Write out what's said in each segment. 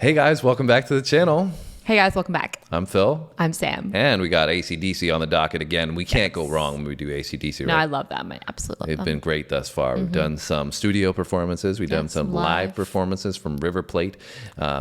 Hey guys, welcome back to the channel. Hey guys, welcome back. I'm Phil. I'm Sam. And we got AC/DC on the docket again. We can't go wrong when we do AC/DC, right? No, I love them. I absolutely love They've them. been great thus far. We've done some studio performances. We've done some live performances from River Plate.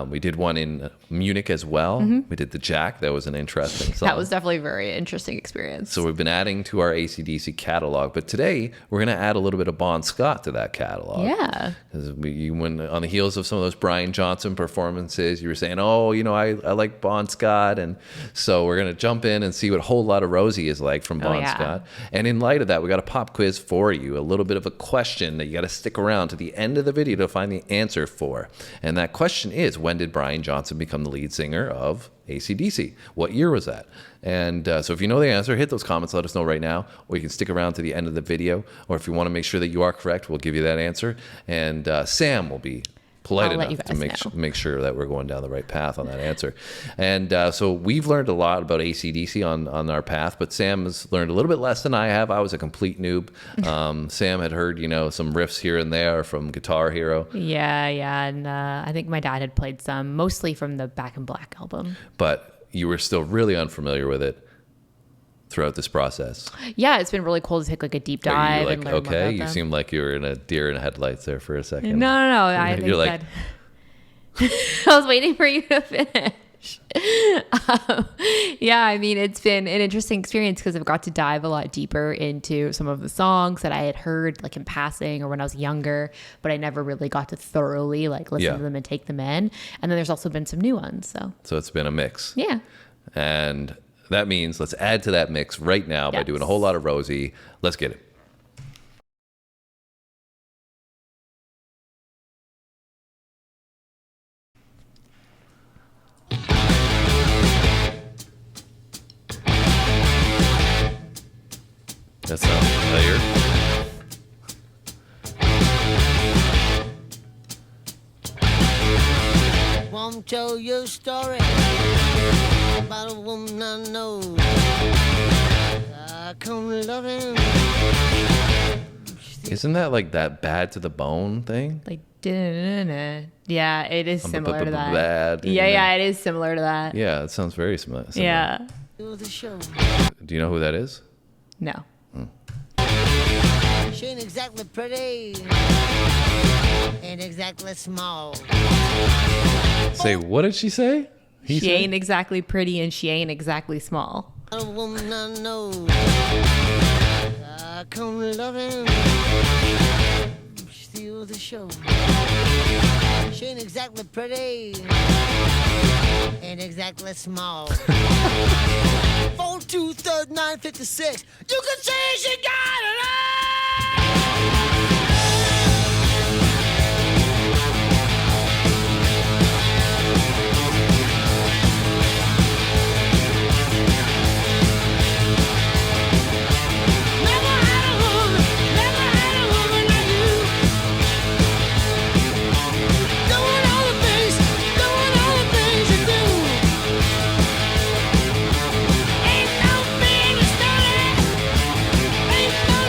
We did one in Munich as well. We did the Jack. That was an interesting song. That was definitely a very interesting experience. So we've been adding to our AC/DC catalog. But today, we're going to add a little bit of Bon Scott to that catalog. Yeah. Because when on the heels of some of those Brian Johnson performances, you were saying, oh, you know, I like Bon Scott. And so we're going to jump in and see what Whole Lotta Rosie is like from Bon Scott. And in light of that, we got a pop quiz for you, a little bit of a question that you got to stick around to the end of the video to find the answer for. And that question is, when did Brian Johnson become the lead singer of AC/DC? What year was that? And so if you know the answer, hit those comments, let us know right now, or you can stick around to the end of the video. Or if you want to make sure that you are correct, we'll give you that answer. And Sam will be polite enough to make sure that we're going down the right path on that answer. And so we've learned a lot about AC/DC on our path, but Sam has learned a little bit less than I have. I was a complete noob. Sam had heard, you know, some riffs here and there from Guitar Hero. Yeah. And I think my dad had played some, mostly from the Back in Black album. But you were still really unfamiliar with it throughout this process. Yeah, it's been really cool to take like a deep dive. You're like, and learn more about you them. seemed like you were in a deer in headlights there for a second. No. I think You're like, I was waiting for you to finish. Yeah, I mean, it's been an interesting experience because I've got to dive a lot deeper into some of the songs that I had heard like in passing or when I was younger, but I never really got to thoroughly like listen to them and take them in. And then there's also been some new ones. So it's been a mix. Yeah. And that means let's add to that mix right now by doing a Whole Lotta Rosie. Let's get it. That sounds familiar. Won't tell you a story about a woman I know. I come loving. Isn't that like that Bad to the Bone thing? Like, yeah, it is similar to that. Bad. Yeah, it is similar to that. Yeah, it sounds very similar. Yeah. The show. Do you know who that is? No. She ain't exactly pretty, ain't exactly small. Say, what did she say? She ain't exactly pretty and she ain't exactly small. A woman I know, I come loving, steal the show. She ain't exactly pretty, ain't exactly small. 4, 2, 3, 9, 56. You can say she got it all. Ain't no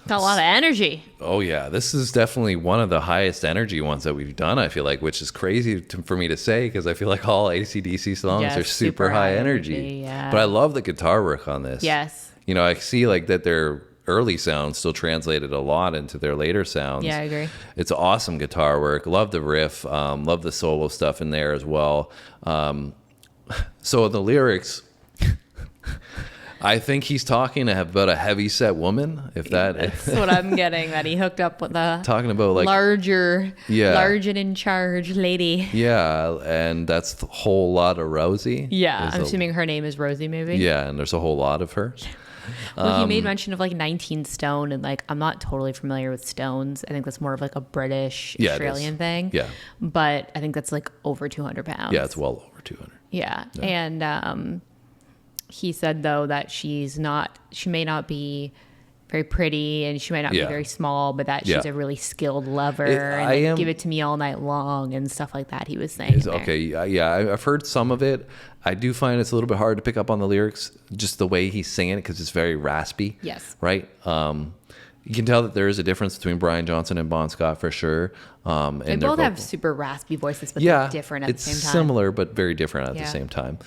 Got a lot of energy. Oh yeah, this is definitely one of the highest energy ones that we've done, I feel like, which is crazy for me to say because I feel like all AC/DC songs are super high energy. Yeah. But I love the guitar work on this. Yes. You know, I see like that their early sounds still translated a lot into their later sounds. Yeah, I agree. It's awesome guitar work. Love the riff. Love the solo stuff in there as well. So the lyrics, I think he's talking about a heavy set woman. If That's what I'm getting. That he hooked up with a talking about like large and in charge lady. Yeah, and that's the whole Lotta Rosie. Yeah, I'm assuming her name is Rosie, maybe. Yeah, and there's a whole lot of her. Well, he made mention of like 19 stone, and like I'm not totally familiar with stones. I think that's more of like a British Australian thing. Yeah, but I think that's like over 200 pounds. Yeah, it's well over 200. Yeah, and he said though that she may not be very pretty and she might not be very small, but that she's a really skilled lover and give it to me all night long and stuff like that. He was saying. Okay, yeah, I've heard some of it. I do find it's a little bit hard to pick up on the lyrics, just the way he's singing it, because it's very raspy. Yes. Right? You can tell that there is a difference between Brian Johnson and Bon Scott for sure. And they both have super raspy voices, but they're different at the same time. It's similar, but very different at the same time,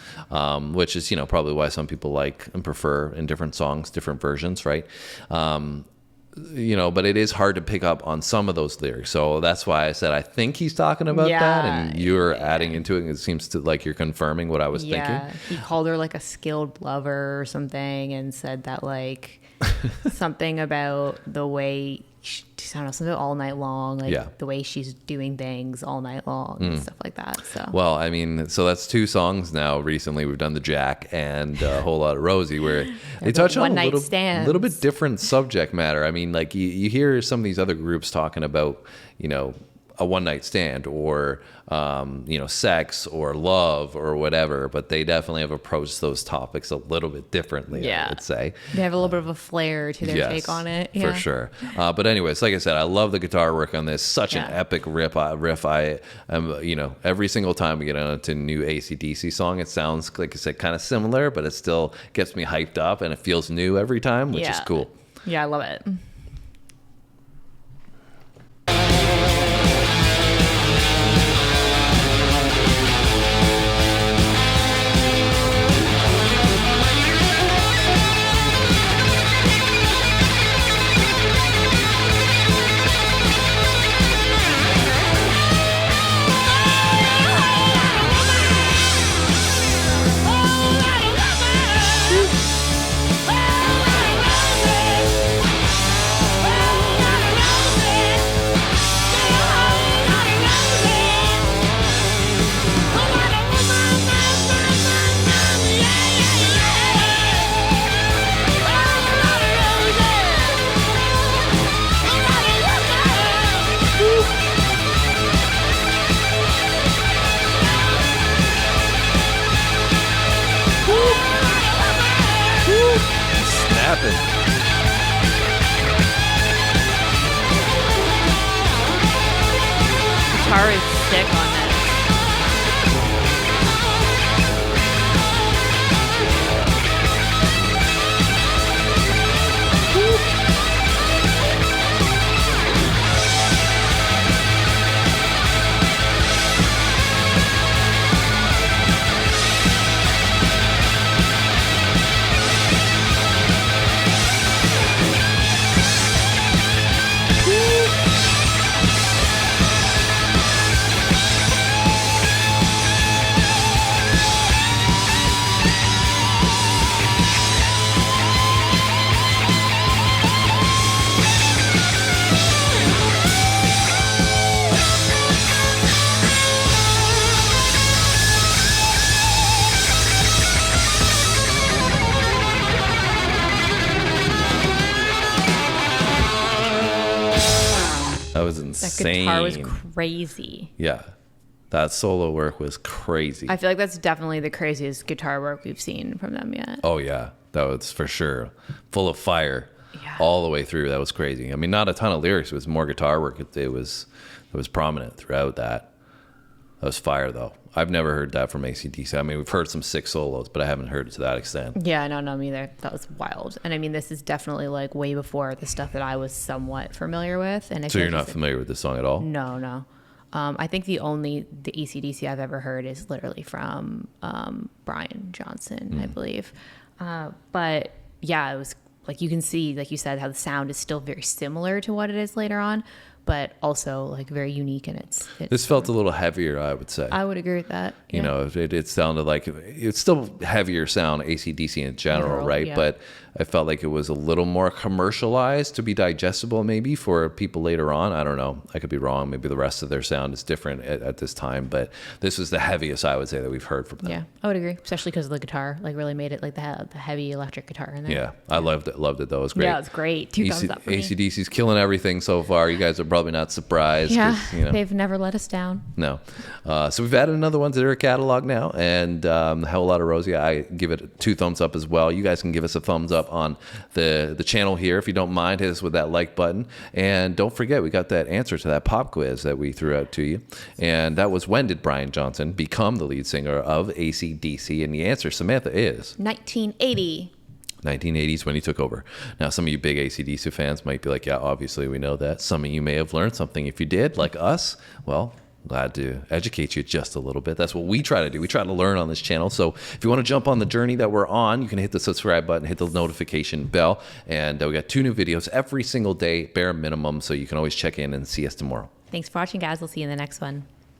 which is, probably why some people like and prefer in different songs, different versions, right? But it is hard to pick up on some of those lyrics. So that's why I said I think he's talking about that, and you're adding into it, and it seems to like you're confirming what I was thinking. He called her like a skilled lover or something, and said that like something about the way I don't know, something all night long, like the way she's doing things all night long and stuff like that. So well, I mean, so that's two songs now. Recently, we've done the Jack and a whole lot of Rosie, where they touch on a little bit different subject matter. I mean, like you hear some of these other groups talking about, a one night stand or sex or love or whatever, but they definitely have approached those topics a little bit differently. I would say they have a little bit of a flair to their take on it. For sure. But anyways, like I said, I love the guitar work on this. Such an epic riff. I every single time we get onto a new AC/DC song, it sounds like I said kind of similar, but it still gets me hyped up and it feels new every time, which is cool. Yeah, I love it. Guitar is sick on this. That was insane. That guitar was crazy. Yeah. That solo work was crazy. I feel like that's definitely the craziest guitar work we've seen from them yet. Oh, yeah. That was for sure. Full of fire all the way through. That was crazy. I mean, not a ton of lyrics. It was more guitar work. It was was prominent throughout that. That was fire, though. I've never heard that from AC/DC. I mean, we've heard some sick solos, but I haven't heard it to that extent. Yeah, no, me either. That was wild. And I mean, this is definitely like way before the stuff that I was somewhat familiar with. And So you're not familiar with this song at all? No. I think the AC/DC I've ever heard is literally from Brian Johnson, I believe. But yeah, it was like, you can see, like you said, how the sound is still very similar to what it is later on, but also like very unique in its This felt a little heavier, I would say. I would agree with that. You know, it sounded like it's still heavier sound, AC/DC in general, right? Yeah. But I felt like it was a little more commercialized to be digestible maybe for people later on. I don't know. I could be wrong. Maybe the rest of their sound is different at this time. But this is the heaviest, I would say, that we've heard from them. Yeah, I would agree, especially because the guitar like really made it like the heavy electric guitar in there. Yeah, I loved it. Loved it, though. It was great. Yeah, it's great. 2 thumbs up for me. AC/DC's killing everything so far. You guys are probably not surprised. Yeah, 'cause, you know, they've never let us down. no. So we've added another one to their catalog now, and Lotta Rosie, I give it 2 thumbs up as well. You guys can give us a thumbs up on the channel here if you don't mind. Hit us with that like button, and don't forget we got that answer to that pop quiz that we threw out to you, and that was, when did Brian Johnson become the lead singer of AC/DC? And the answer, Samantha, is 1980. 1980s when he took over. Now, some of you big AC/DC fans might be like, yeah, obviously we know that. Some of you may have learned something. If you did, like us, well, glad to educate you just a little bit. That's what we try to do. We try to learn on this channel. So if you want to jump on the journey that we're on, you can hit the subscribe button, hit the notification bell, and we got 2 new videos every single day, bare minimum, so you can always check in and see us tomorrow. Thanks for watching, guys. We'll see you in the next one.